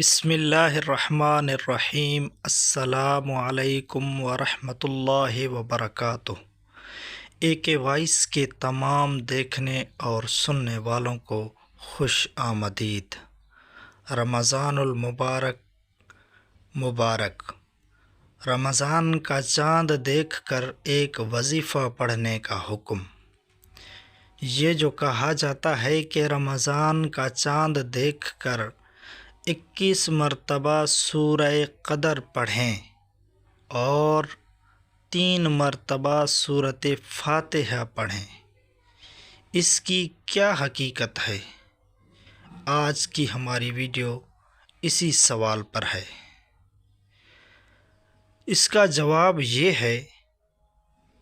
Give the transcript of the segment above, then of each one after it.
بسم اللہ الرحمن الرحیم۔ السلام علیکم ورحمۃ اللہ وبرکاتہ۔ AK وائس کے تمام دیکھنے اور سننے والوں کو خوش آمدید۔ رمضان المبارک مبارک۔ رمضان کا چاند دیکھ کر ایک وظیفہ پڑھنے کا حکم۔ یہ جو کہا جاتا ہے کہ رمضان کا چاند دیکھ کر 21 مرتبہ سورہ قدر پڑھیں اور 3 مرتبہ سورۃ فاتحہ پڑھیں، اس کی کیا حقیقت ہے؟ آج کی ہماری ویڈیو اسی سوال پر ہے۔ اس کا جواب یہ ہے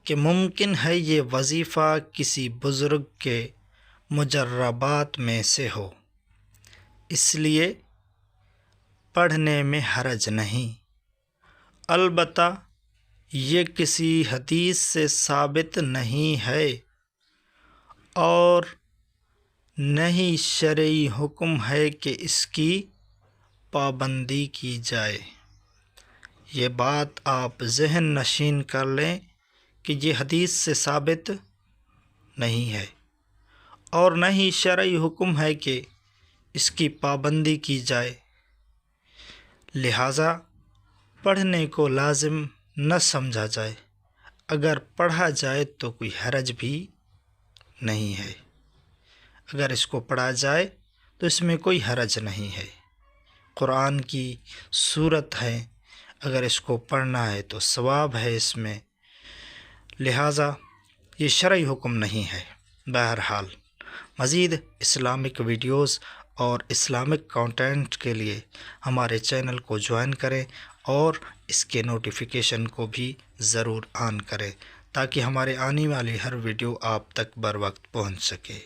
کہ ممکن ہے یہ وظیفہ کسی بزرگ کے مجربات میں سے ہو، اس لیے پڑھنے میں حرج نہیں۔ البتہ یہ کسی حدیث سے ثابت نہیں ہے اور نہ ہی شرعی حکم ہے کہ اس کی پابندی کی جائے۔ یہ بات آپ ذہن نشین کر لیں کہ یہ حدیث سے ثابت نہیں ہے اور نہ ہی شرعی حکم ہے کہ اس کی پابندی کی جائے، لہٰذا پڑھنے کو لازم نہ سمجھا جائے۔ اگر پڑھا جائے تو کوئی حرج بھی نہیں ہے۔ اگر اس کو پڑھا جائے تو اس میں کوئی حرج نہیں ہے۔ قرآن کی سورت ہے، اگر اس کو پڑھنا ہے تو ثواب ہے اس میں، لہٰذا یہ شرعی حکم نہیں ہے۔ بہرحال مزید اسلامک ویڈیوز اور اسلامک کانٹینٹ کے لیے ہمارے چینل کو جوائن کریں اور اس کے نوٹیفیکیشن کو بھی ضرور آن کریں تاکہ ہمارے آنے والی ہر ویڈیو آپ تک بر وقت پہنچ سکے۔